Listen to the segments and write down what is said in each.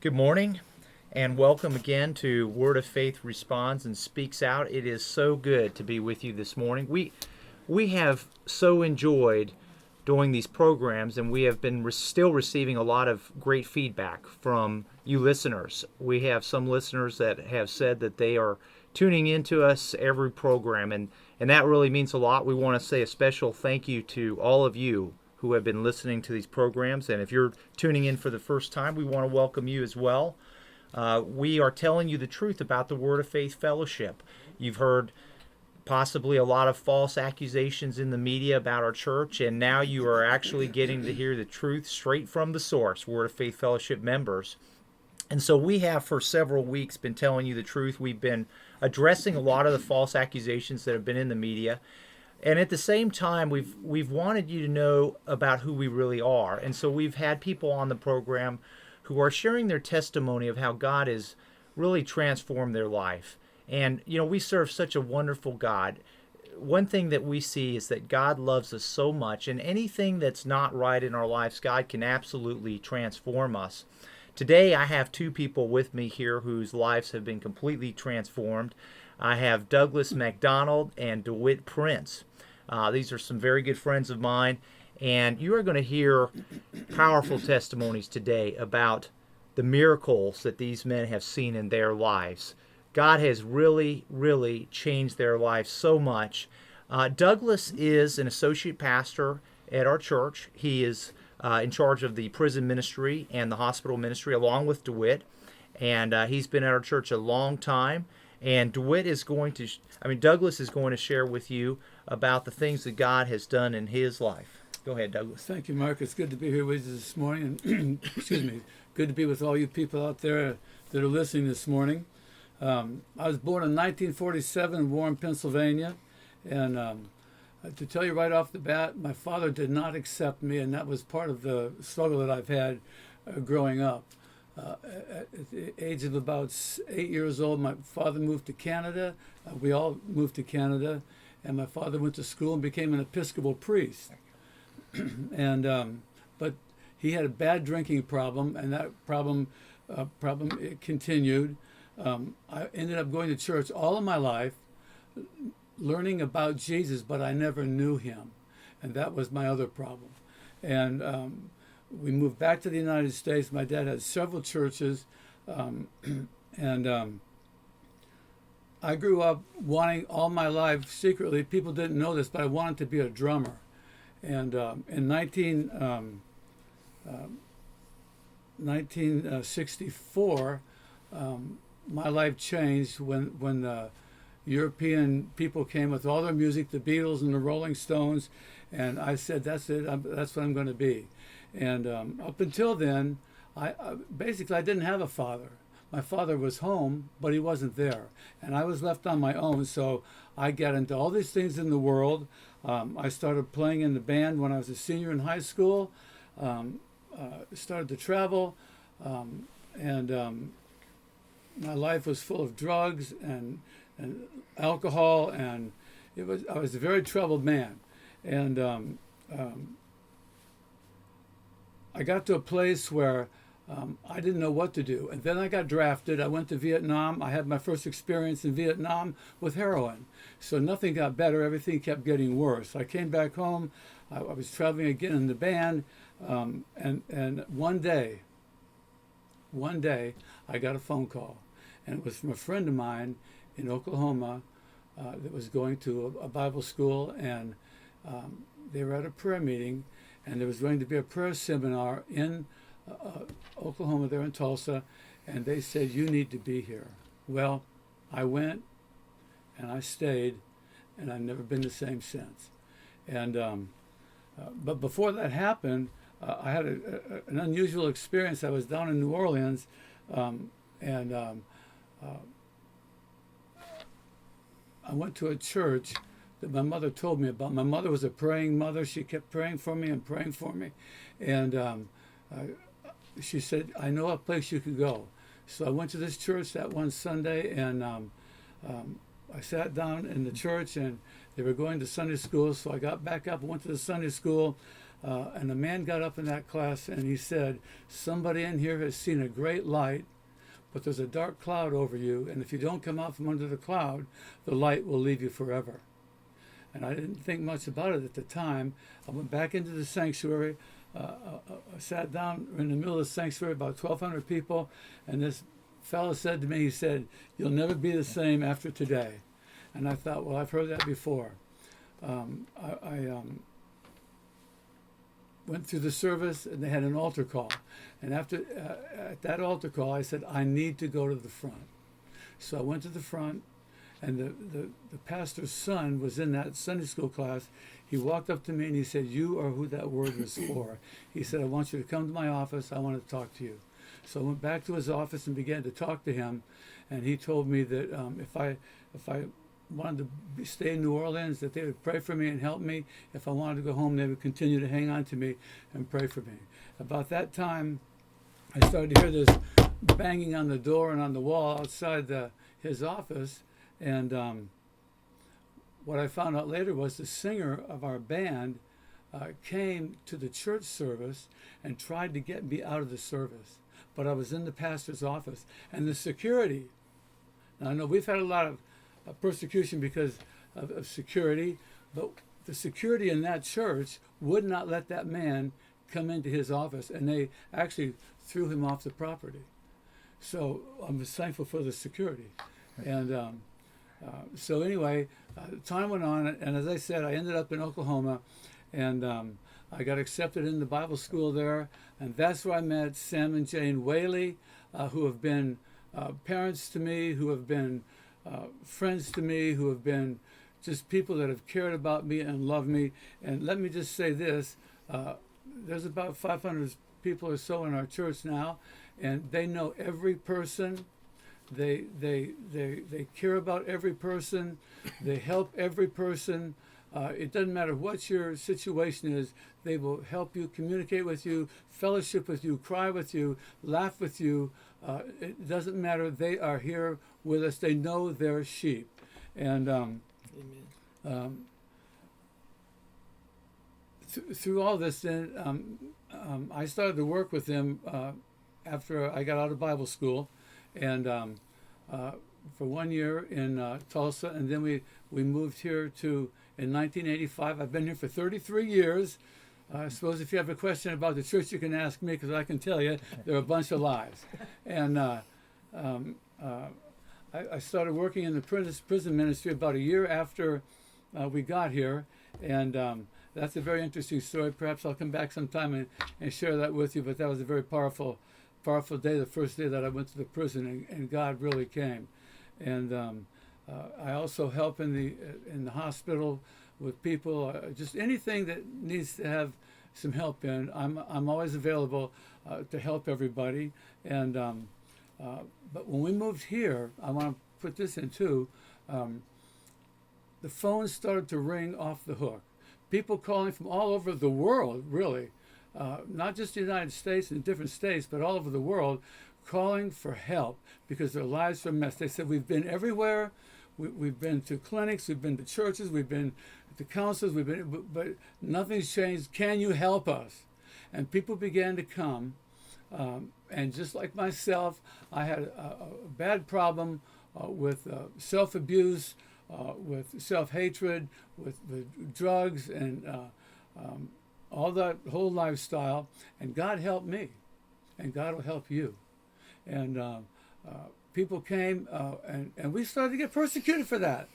Good morning, and welcome again to Word of Faith Responds and Speaks Out. It is so good to be with you this morning. We have so enjoyed doing these programs, and we have been still receiving a lot of great feedback from you listeners. We have some listeners that have said that they are tuning into us every program, and that really means a lot. We want to say a special thank you to all of you who have been listening to these programs. And if you're tuning in for the first time, we want to welcome you as well. We are telling you the truth about the Word of Faith Fellowship. You've heard possibly a lot of false accusations in the media about our church, and now you are actually getting to hear the truth straight from the source, Word of Faith Fellowship members. And so we have for several weeks been telling you the truth. We've been addressing a lot of the false accusations that have been in the media. And at the same time, we've wanted you to know about who we really are. And so we've had people on the program who are sharing their testimony of how God has really transformed their life. And, we serve such a wonderful God. One thing that we see is that God loves us so much, and anything that's not right in our lives, God can absolutely transform us. Today, I have two people with me here whose lives have been completely transformed. I have Douglas McDonald and DeWitt Prince. These are some very good friends of mine, and you are going to hear powerful testimonies today about the miracles that these men have seen in their lives. God has really, really changed their lives so much. Douglas is an associate pastor at our church. He is in charge of the prison ministry and the hospital ministry, along with DeWitt, and he's been at our church a long time. And Douglas is going to share with you about the things that God has done in his life. Go ahead, Douglas. Thank you, Mark. It's good to be here with you this morning. And excuse me. Good to be with all you people out there that are listening this morning. I was born in 1947 in Warren, Pennsylvania. And to tell you right off the bat, my father did not accept me, and that was part of the struggle that I've had growing up. At the age of about 8 years old, my father moved to Canada. We all moved to Canada, and my father went to school and became an Episcopal priest. But he had a bad drinking problem, and that problem it continued. I ended up going to church all of my life, learning about Jesus, but I never knew him, and that was my other problem. And we moved back to the United States. My dad had several churches, and I grew up wanting all my life secretly. People didn't know this, but I wanted to be a drummer. And in 1964, my life changed when the European people came with all their music, the Beatles and the Rolling Stones, and I said, that's it, that's what I'm going to be. And up until then, I didn't have a father. My father was home, but he wasn't there. And I was left on my own, so I got into all these things in the world. I started playing in the band when I was a senior in high school, started to travel, and my life was full of drugs and alcohol, and I was a very troubled man. And I got to a place where I didn't know what to do. And then I got drafted. I went to Vietnam. I had my first experience in Vietnam with heroin. So nothing got better. Everything kept getting worse. I came back home. I was traveling again in the band. And one day, I got a phone call. And it was from a friend of mine in Oklahoma that was going to a Bible school. And they were at a prayer meeting. And there was going to be a prayer seminar in Oklahoma, there in Tulsa, and they said, you need to be here. Well, I went, and I stayed, and I've never been the same since. And but before that happened, I had an unusual experience. I was down in New Orleans, and I went to a church that my mother told me about. My mother was a praying mother. She kept praying for me and praying for me. And she said, I know a place you could go. So I went to this church that one Sunday, and I sat down in the church, and they were going to Sunday school. So I got back up and went to the Sunday school. And a man got up in that class and he said, somebody in here has seen a great light, but there's a dark cloud over you, and if you don't come out from under the cloud, the light will leave you forever. And I didn't think much about it at the time. I went back into the sanctuary, I sat down in the middle of the sanctuary, about 1,200 people, and this fellow said to me, he said, you'll never be the same after today. And I thought, well, I've heard that before. I went through the service, and they had an altar call. And after at that altar call, I said, I need to go to the front. So I went to the front, and the pastor's son was in that Sunday school class. He walked up to me and he said, you are who that word was for. He said, I want you to come to my office. I want to talk to you. So I went back to his office and began to talk to him. And he told me that if I wanted to stay in New Orleans, that they would pray for me and help me. If I wanted to go home, they would continue to hang on to me and pray for me. About that time, I started to hear this banging on the door and on the wall outside his office. And what I found out later was the singer of our band came to the church service and tried to get me out of the service. But I was in the pastor's office. And the security, now I know we've had a lot of persecution because of security, but the security in that church would not let that man come into his office, and they actually threw him off the property. So I'm thankful for the security. And so anyway, time went on, and as I said, I ended up in Oklahoma, and I got accepted in the Bible school there, and that's where I met Sam and Jane Whaley, who have been parents to me, who have been friends to me, who have been just people that have cared about me and loved me. And let me just say this, there's about 500 people or so in our church now, and they know every person. They care about every person. They help every person. It doesn't matter what your situation is. They will help you, communicate with you, fellowship with you, cry with you, laugh with you. It doesn't matter. They are here with us. They know their sheep. And through all this, then I started to work with them after I got out of Bible school, and for 1 year in Tulsa, and then we moved here in 1985. I've been here for 33 years. I suppose if you have a question about the church, you can ask me, because I can tell you there are a bunch of lies. And I started working in the prison ministry about a year after we got here, and that's a very interesting story. Perhaps I'll come back sometime and share that with you, but that was a very powerful day, the first day that I went to the prison, and God really came. And I also help in the hospital with people, just anything that needs to have some help in. I'm always available to help everybody. And but when we moved here, I want to put this in too. The phones started to ring off the hook. People calling from all over the world, really, not just the United States and different states, but all over the world, calling for help because their lives are a mess. They said, we've been everywhere. We've been to clinics, we've been to churches, we've been to counselors, but nothing's changed. Can you help us? And people began to come. And just like myself, I had a bad problem with self-abuse, with self-hatred, with drugs, and all that whole lifestyle. And God helped me, and God will help you. And people came, and we started to get persecuted for that.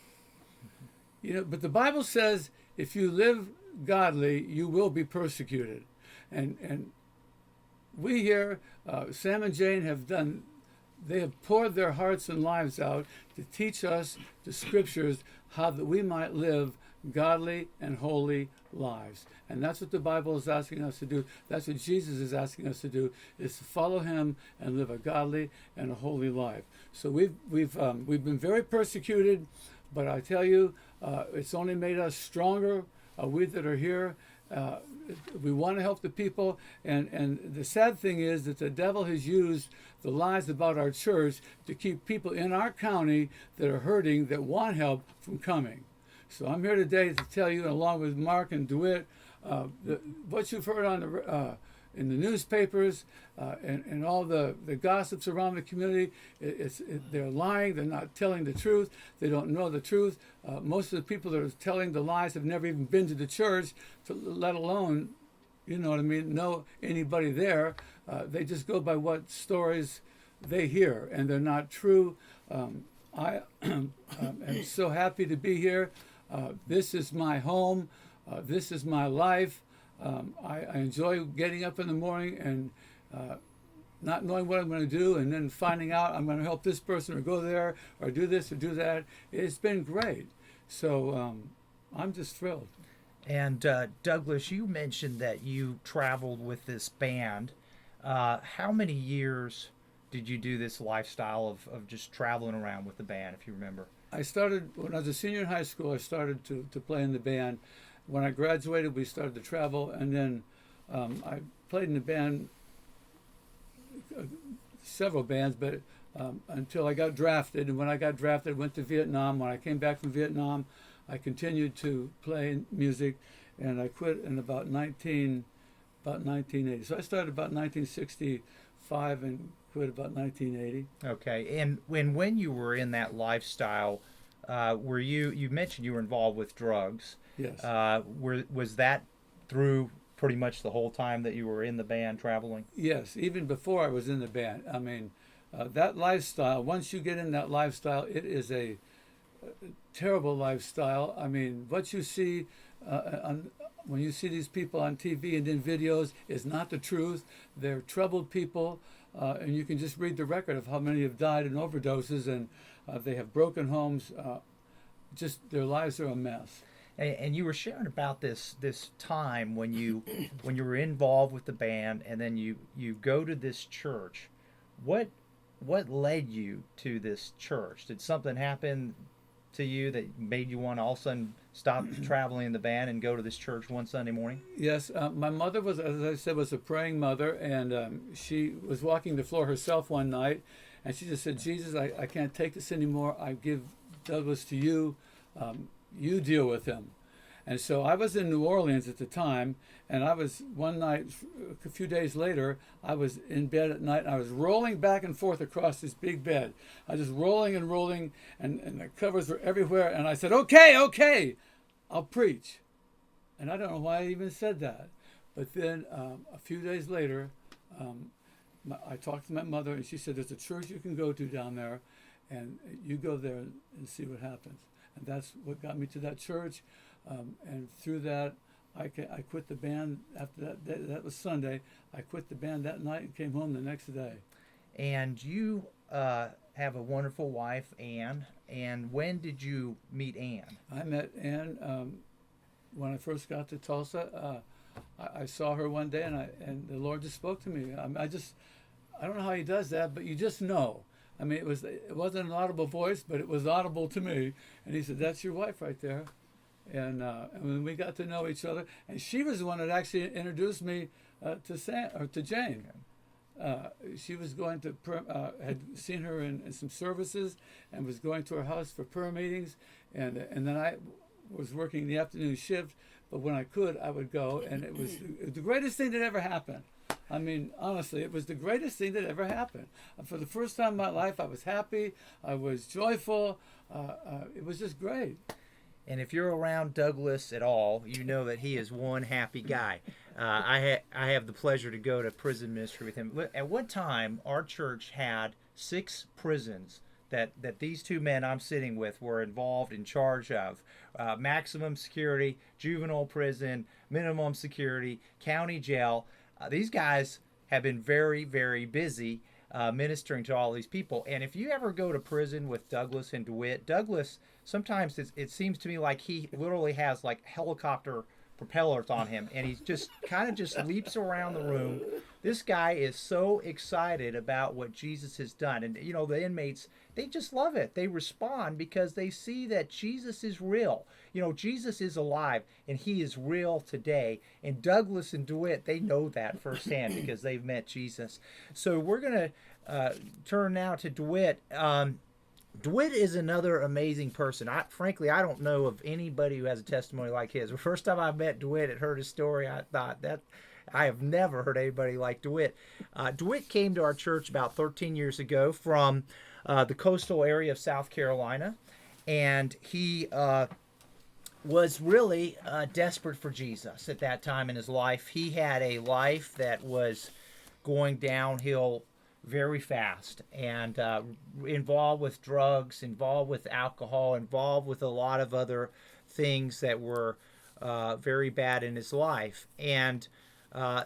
But the Bible says if you live godly, you will be persecuted. And we here, Sam and Jane they have poured their hearts and lives out to teach us the scriptures how that we might live godly and holy lives. And that's what the Bible is asking us to do. That's what Jesus is asking us to do, is to follow him and live a godly and a holy life. So we've been very persecuted, but I tell you, it's only made us stronger. We that are here, we want to help the people, and the sad thing is that the devil has used the lies about our church to keep people in our county that are hurting, that want help, from coming. So I'm here today to tell you, along with Mark and DeWitt, What you've heard on in the newspapers and all the gossips around the community, they're lying. They're not telling the truth. They don't know the truth. Most of the people that are telling the lies have never even been to the church, let alone, you know what I mean, know anybody there. They just go by what stories they hear, and they're not true. I am so happy to be here. This is my home. This is my life. I enjoy getting up in the morning and not knowing what I'm going to do, and then finding out I'm going to help this person or go there or do this or do that. It's been great. So I'm just thrilled. And Douglas, you mentioned that you traveled with this band. How many years did you do this lifestyle of just traveling around with the band, if you remember? I started when I was a senior in high school. I started to play in the band. When I graduated, we started to travel, and then I played in the band, several bands, but until I got drafted. And when I got drafted, I went to Vietnam. When I came back from Vietnam, I continued to play music, and I quit in about 1980. So I started about 1965 and quit about 1980. Okay, and when you were in that lifestyle, were you mentioned you were involved with drugs? Yes. Was that through pretty much the whole time that you were in the band traveling? Yes, even before I was in the band. I mean, that lifestyle, once you get in that lifestyle, it is a terrible lifestyle. I mean, what you see when you see these people on TV and in videos is not the truth. They're troubled people, and you can just read the record of how many have died in overdoses, and they have broken homes. Just their lives are a mess. And you were sharing about this time when you were involved with the band, and then you go to this church. What led you to this church? Did something happen to you that made you want to all of a sudden stop traveling in the band and go to this church one Sunday morning? Yes, my mother was, as I said, was a praying mother, and she was walking the floor herself one night, and she just said, "Jesus, I can't take this anymore. I give Douglas to you. You deal with him." And so I was in New Orleans at the time, and I was one night, a few days later, I was in bed at night, and I was rolling back and forth across this big bed. I was just rolling and rolling, and the covers were everywhere, and I said, okay, I'll preach. And I don't know why I even said that. But then a few days later, I talked to my mother, and she said, "There's a church you can go to down there, and you go there and see what happens." And that's what got me to that church. And through that, I quit the band after that. That was Sunday. I quit the band that night and came home the next day. And you have a wonderful wife, Ann. And when did you meet Ann? I met Ann when I first got to Tulsa. I saw her one day, and the Lord just spoke to me. I don't know how He does that, but you just know. I mean, it wasn't an audible voice, but it was audible to me. And He said, "That's your wife right there." And when we got to know each other, and she was the one that actually introduced me to Jane. She was going to had seen her in some services and was going to her house for prayer meetings, and then I was working the afternoon shift, but when I could, I would go, and it was the greatest thing that ever happened. I mean, honestly, it was the greatest thing that ever happened. For the first time in my life, I was happy, I was joyful. It was just great. And if you're around Douglas at all, you know that he is one happy guy. I have the pleasure to go to prison ministry with him. At one time, our church had 6 prisons that these two men I'm sitting with were involved in charge of. Maximum security, juvenile prison, minimum security, county jail. These guys have been very, very busy ministering to all these people. And if you ever go to prison with Douglas and DeWitt, Douglas, sometimes it seems to me like he literally has like helicopter propellers on him, and he's just kind of just leaps around the room. This guy is so excited about what Jesus has done. And, you know, the inmates, they just love it. They respond because they see that Jesus is real. You know, Jesus is alive, and he is real today. And Douglas and DeWitt, they know that firsthand because they've met Jesus. So we're going to turn now to DeWitt. DeWitt is another amazing person. Frankly, I don't know of anybody who has a testimony like his. The first time I met DeWitt and heard his story, I thought that I have never heard anybody like DeWitt. DeWitt came to our church about 13 years ago from the coastal area of South Carolina, and he was really desperate for Jesus at that time in his life. He had a life that was going downhill very fast and involved with drugs, involved with alcohol, involved with a lot of other things that were very bad in his life. And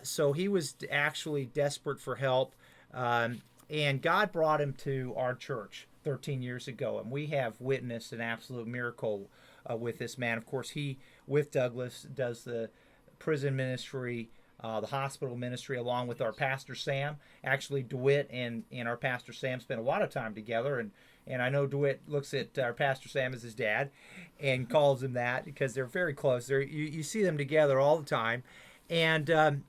so he was actually desperate for help. And God brought him to our church 13 years ago. And we have witnessed an absolute miracle with this man. Of course, he, with Douglas, does the prison ministry, the hospital ministry, along with our pastor Sam. Actually, DeWitt and our pastor Sam spent a lot of time together, and I know DeWitt looks at our pastor Sam as his dad, and calls him that because they're very close. You see them together all the time, and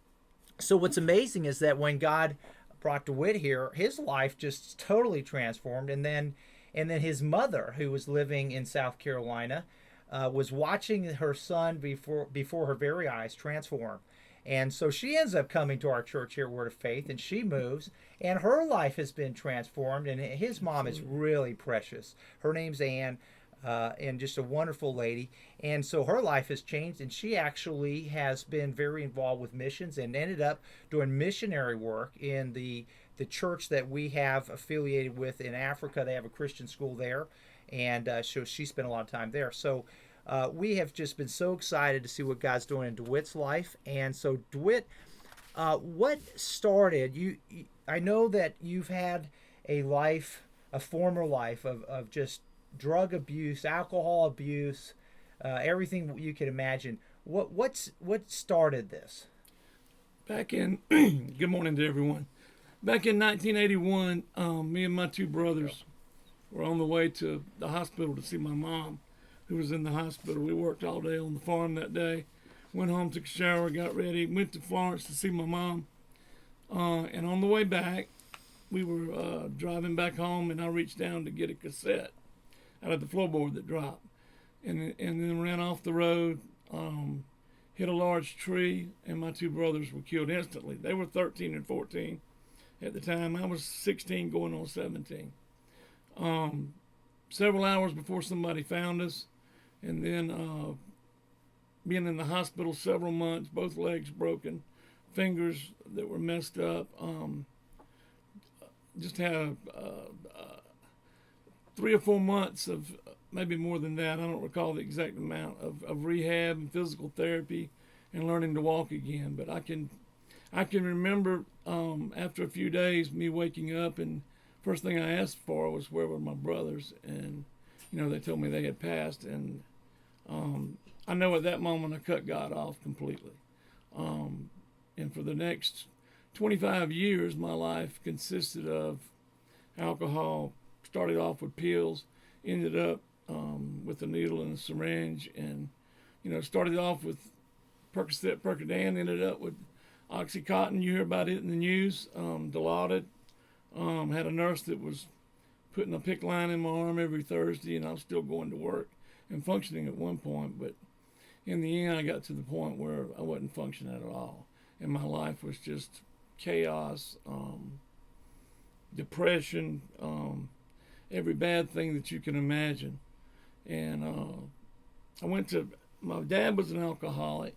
so what's amazing is that when God brought DeWitt here, his life just totally transformed, and then his mother, who was living in South Carolina, was watching her son before her very eyes transform. And so she ends up coming to our church here at Word of Faith, and she moves, and her life has been transformed, and his mom is really precious. Her name's Ann, and just a wonderful lady. And so her life has changed, and she actually has been very involved with missions and ended up doing missionary work in the church that we have affiliated with in Africa. They have a Christian school there, and so she spent a lot of time there. So we have just been so excited to see what God's doing in DeWitt's life. And so, DeWitt, what started you? I know that you've had a former life of just drug abuse, alcohol abuse, everything you could imagine. What started this? Back in good morning to everyone. Back in 1981, me and my two brothers were on the way to the hospital to see my mom, who was in the hospital. We worked all day on the farm that day. Went home, took a shower, got ready, went to Florence to see my mom. And on the way back, we were driving back home, and I reached down to get a cassette out of the floorboard that dropped, and then ran off the road, hit a large tree, and my two brothers were killed instantly. They were 13 and 14 at the time. I was 16 going on 17. Several hours before somebody found us, and then being in the hospital several months, both legs broken, fingers that were messed up, just had 3 or 4 months of, maybe more than that, I don't recall the exact amount, of rehab and physical therapy and learning to walk again. But I can remember after a few days me waking up, and first thing I asked for was where were my brothers, and they told me they had passed. And I know at that moment I cut God off completely. And for the next 25 years, my life consisted of alcohol. Started off with pills, ended up with a needle and a syringe, and started off with Percocet, Percodan, ended up with Oxycontin. You hear about it in the news. Dilaudid. Had a nurse that was putting a PICC line in my arm every Thursday, and I was still going to work and functioning at one point. But in the end, I got to the point where I wasn't functioning at all, and my life was just chaos, depression, every bad thing that you can imagine. And my dad was an alcoholic.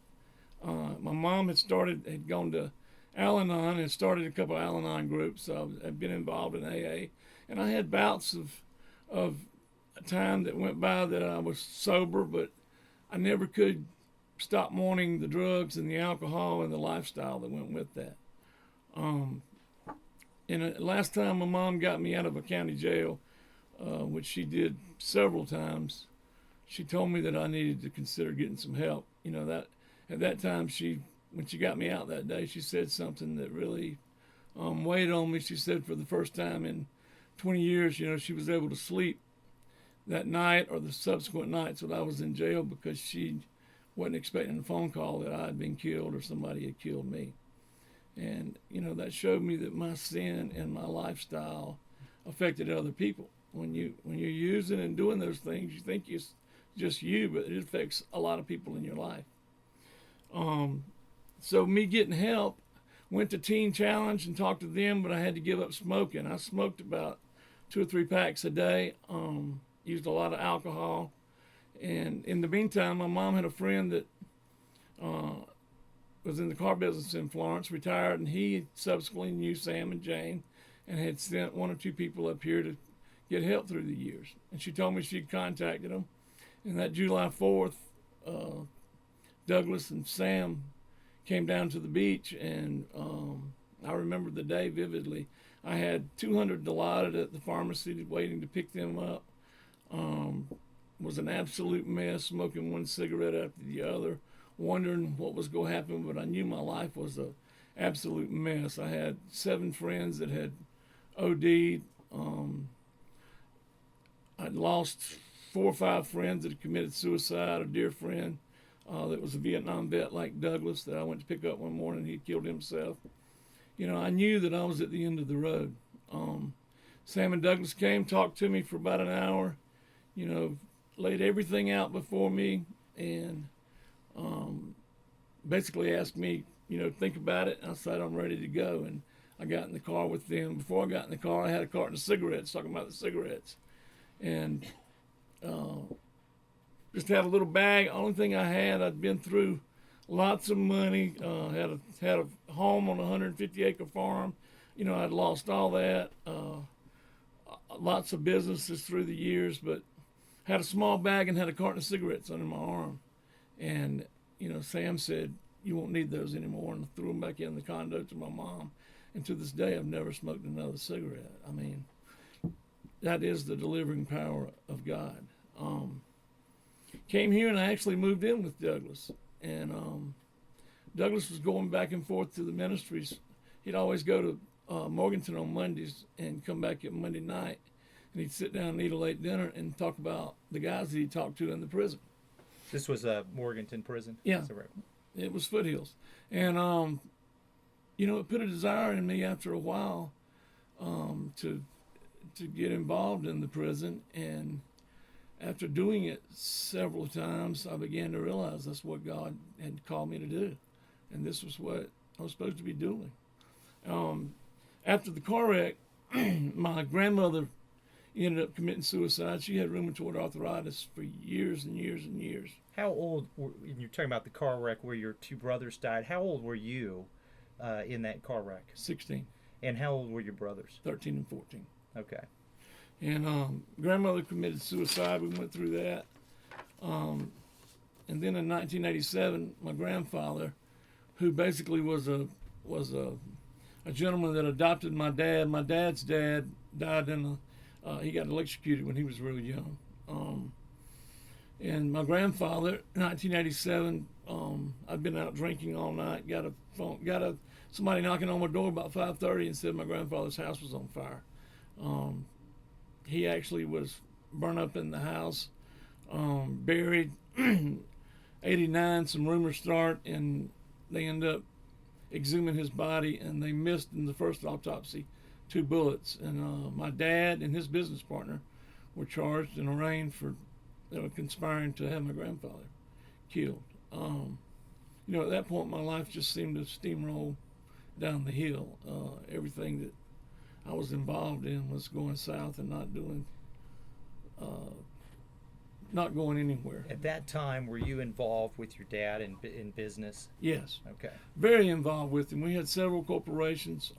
My mom had gone to Al-Anon and started a couple of Al-Anon groups, so I've been involved in AA. And I had bouts of a time that went by that I was sober, but I never could stop wanting the drugs and the alcohol and the lifestyle that went with that. And last time my mom got me out of a county jail, which she did several times, she told me that I needed to consider getting some help. That at that time, when she got me out that day, she said something that really weighed on me. She said for the first time in 20 years, she was able to sleep that night or the subsequent nights when I was in jail, because she wasn't expecting a phone call that I had been killed or somebody had killed me. And, that showed me that my sin and my lifestyle affected other people. When you're using and doing those things, you think it's just you, but it affects a lot of people in your life. So me getting help, went to Teen Challenge and talked to them, but I had to give up smoking. I smoked about 2 or 3 packs a day. Used a lot of alcohol, and in the meantime, my mom had a friend that was in the car business in Florence, retired, and he subsequently knew Sam and Jane, and had sent 1 or 2 people up here to get help through the years. And she told me she'd contacted them. And that July 4th, Douglas and Sam came down to the beach, and I remember the day vividly. I had 200 allotted at the pharmacy waiting to pick them up. Was an absolute mess, smoking 1 cigarette after the other, wondering what was going to happen, but I knew my life was a absolute mess. I had 7 friends that had OD'd. I'd lost 4 or 5 friends that had committed suicide. A dear friend that was a Vietnam vet like Douglas that I went to pick up one morning, he killed himself. You know, I knew that I was at the end of the road. Sam and Douglas came, talked to me for about an hour, you know, laid everything out before me, and basically asked me, you know, think about it. And I said, I'm ready to go. And I got in the car with them. Before I got in the car, I had a carton of cigarettes, talking about the cigarettes. And just had a little bag. Only thing I had, I'd been through lots of money, had a home on a 150-acre farm. You know, I'd lost all that. Lots of businesses through the years, but had a small bag and had a carton of cigarettes under my arm. And, you know, Sam said, you won't need those anymore, and I threw them back in the condo to my mom. And to this day, I've never smoked another cigarette. I mean, that is the delivering power of God. Came here, and I actually moved in with Douglas. And Douglas was going back and forth to the ministries. He'd always go to Morganton on Mondays and come back at Monday night. And he'd sit down and eat a late dinner and talk about the guys that he talked to in the prison. This was a Morganton prison? Yeah. Is that right? It was Foothills. And, you know, it put a desire in me after a while to get involved in the prison. And after doing it several times, I began to realize that's what God had called me to do. And this was what I was supposed to be doing. After the car wreck, my grandmother ended up committing suicide. She had rheumatoid arthritis for years and years and years. How old, you're talking about the car wreck where your 2 brothers died, how old were you in that car wreck? 16. And how old were your brothers? 13 and 14. Okay. And grandmother committed suicide. We went through that. And then in 1987, my grandfather, who basically was a gentleman that adopted my dad. My dad's dad died he got electrocuted when he was really young. And my grandfather, in 1987, I'd been out drinking all night. Somebody knocking on my door about 5:30 and said my grandfather's house was on fire. He actually was burned up in the house, buried. 89, some rumors start, and they end up exhuming his body, and they missed in the first autopsy 2 bullets. And my dad and his business partner were charged and arraigned for conspiring to have my grandfather killed. You know, at that point, my life just seemed to steamroll down the hill. Everything that I was involved in was going south and not going anywhere. At that time, were you involved with your dad in business? Yes. Okay. Very involved with him. We had several corporations.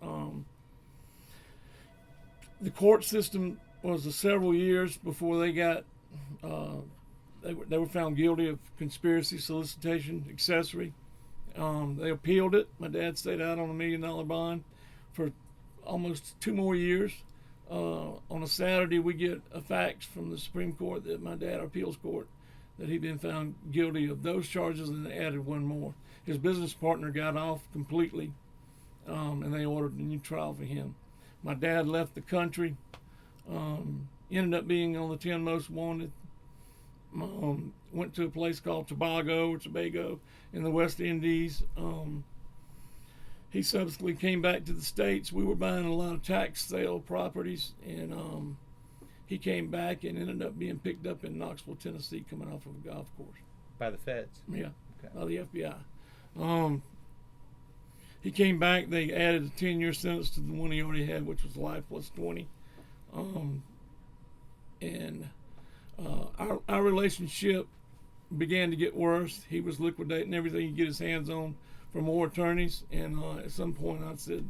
The court system was several years before they got, they were found guilty of conspiracy, solicitation, accessory. They appealed it. My dad stayed out on $1 million bond for almost 2 more years. On a Saturday, we get a fax from the Supreme Court that my dad, appeals court, that he'd been found guilty of those charges, and they added 1 more. His business partner got off completely, and they ordered a new trial for him. My dad left the country, ended up being on the 10 most wanted. Went to a place called Tobago in the West Indies. he subsequently came back to the States. We were buying a lot of tax sale properties, and he came back and ended up being picked up in Knoxville, Tennessee, coming off of a golf course. By the feds. Yeah, Okay. by the FBI. He came back. They added a 10-year sentence to the one he already had, which was life plus 20. Our relationship began to get worse. He was liquidating everything he could get his hands on for more attorneys, and at some point I said,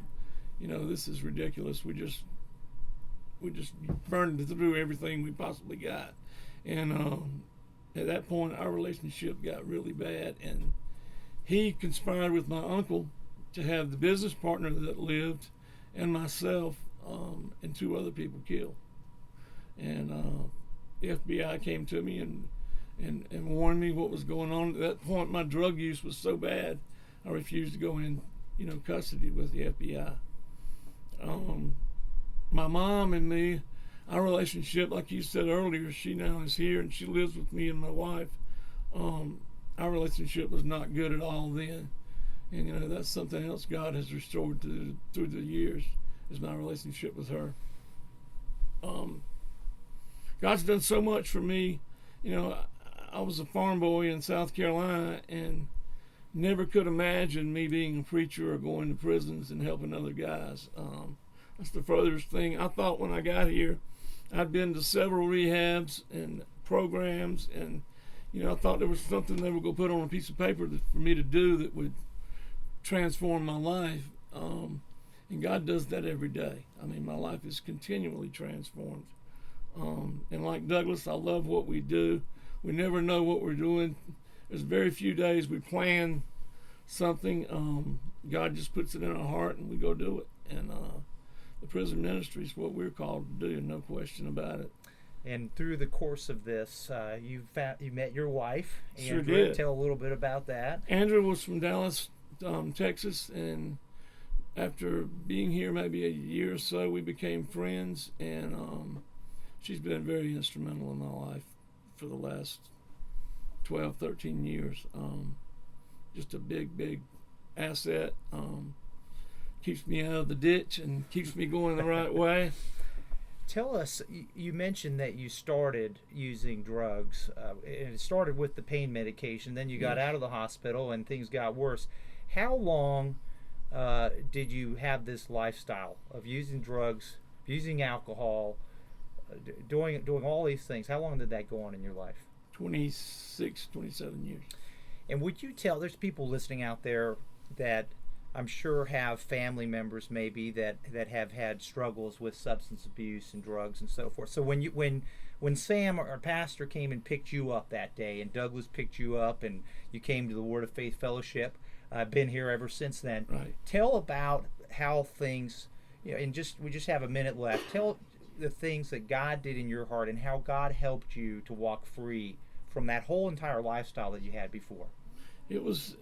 this is ridiculous. We just burned through everything we possibly got, and at that point our relationship got really bad, and he conspired with my uncle to have the business partner that lived and myself and 2 other people killed. And the FBI came to me and warned me what was going on. At that point, my drug use was so bad, I refused to go in, custody with the FBI. My mom and me, our relationship, like you said earlier, she now is here and she lives with me and my wife. Our relationship was not good at all then. And, that's something else God has restored through the years, is my relationship with her. God's done so much for me. I was a farm boy in South Carolina and never could imagine me being a preacher or going to prisons and helping other guys. That's the furthest thing. I thought when I got here, I'd been to several rehabs and programs, and I thought there was something they were going to put on a piece of paper for me to do that would transform my life. And God does that every day. I mean, my life is continually transformed. And like Douglas, I love what we do. We never know what we're doing. There's very few days we plan something. God just puts it in our heart and we go do it. And the prison ministry is what we're called to do, no question about it. And through the course of this, you met your wife. Sure Andrea. did. Tell a little bit about that. Andrea was from Dallas, Texas, and after being here maybe a year or so, we became friends, and she's been very instrumental in my life for the last 12, 13 years. Just a big asset. Keeps me out of the ditch and keeps me going the right way. Tell us, you mentioned that you started using drugs, and it started with the pain medication, then you got out of the hospital and things got worse. How long did you have this lifestyle of using drugs, using alcohol, doing all these things? How long did that go on in your life? 26, 27 years. And would you tell, there's people listening out there that I'm sure have family members maybe that have had struggles with substance abuse and drugs and so forth. So when Sam, our pastor, came and picked you up that day, and Douglas picked you up, and you came to the Word of Faith Fellowship, I've been here ever since then. Right. Tell about how things, and we just have a minute left. Tell the things that God did in your heart and how God helped you to walk free from that whole entire lifestyle that you had before. It was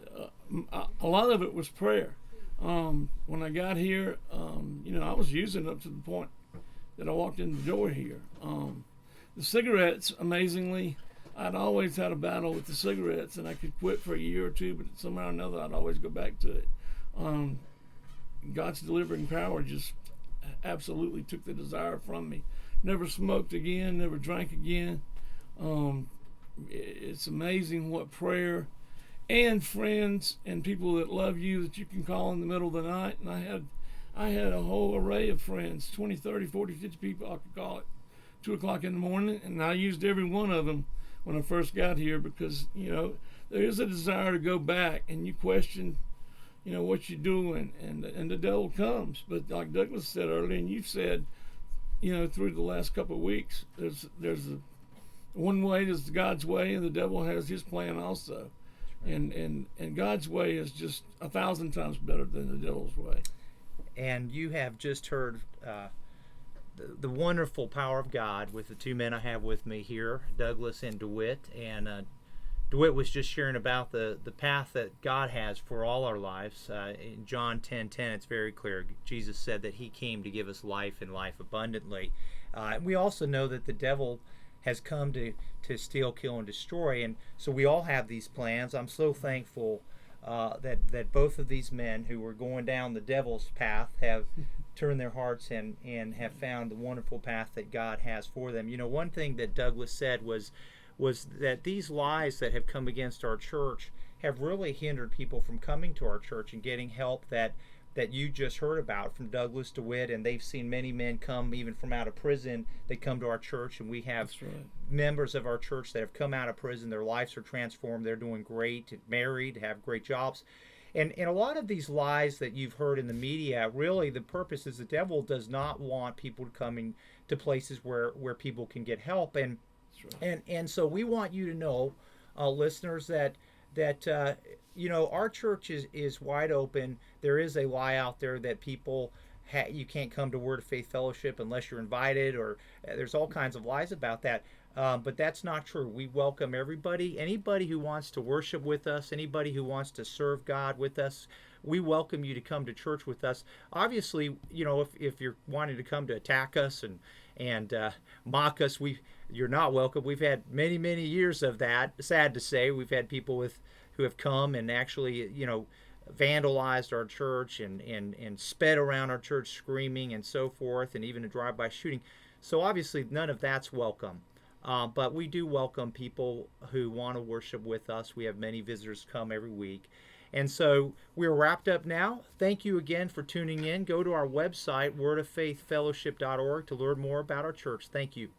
a lot of it was prayer. When I got here, I was using up to the point that I walked in the door here. The cigarettes, amazingly, I'd always had a battle with the cigarettes, and I could quit for a year or two, but somehow or another I'd always go back to it. God's delivering power just absolutely took the desire from me. Never smoked again, never drank again. It's amazing what prayer and friends and people that love you that you can call in the middle of the night. And I had a whole array of friends, 20, 30, 40, 50 people I could call at 2 o'clock in the morning, and I used every one of them when I first got here, because there is a desire to go back, and you question what you're doing, and the devil comes. But like Douglas said earlier, and you've said through the last couple of weeks, there's one way is God's way, and the devil has his plan also. And God's way is just 1,000 times better than the devil's way. And you have just heard the wonderful power of God with the 2 men I have with me here, Douglas and DeWitt. And DeWitt was just sharing about the path that God has for all our lives. In John 10:10, it's very clear. Jesus said that he came to give us life and life abundantly. We also know that the devil has come to steal, kill, and destroy. And so we all have these plans. I'm so thankful that both of these men who were going down the devil's path have turned their hearts and have found the wonderful path that God has for them. You know, one thing that Douglas said was that these lies that have come against our church have really hindered people from coming to our church and getting help that you just heard about from Douglas DeWitt, and they've seen many men come even from out of prison. They come to our church, and we have members of our church that have come out of prison. Their lives are transformed. They're doing great, married, have great jobs. And a lot of these lies that you've heard in the media, really the purpose is the devil does not want people coming to places where people can get help. And so we want you to know, listeners, that you know, our church is wide open. There is a lie out there that people you can't come to Word of Faith Fellowship unless you're invited, or there's all kinds of lies about that. But that's not true. We welcome everybody, anybody who wants to worship with us, anybody who wants to serve God with us. We welcome you to come to church with us. Obviously, you know, if you're wanting to come to attack us and mock us, you're not welcome. We've had many years of that. Sad to say, we've had people who have come and actually, you know, vandalized our church and sped around our church screaming and so forth, and even a drive-by shooting. So obviously none of that's welcome. But we do welcome people who want to worship with us. We have many visitors come every week. And so we're wrapped up now. Thank you again for tuning in. Go to our website, wordoffaithfellowship.org, to learn more about our church. Thank you.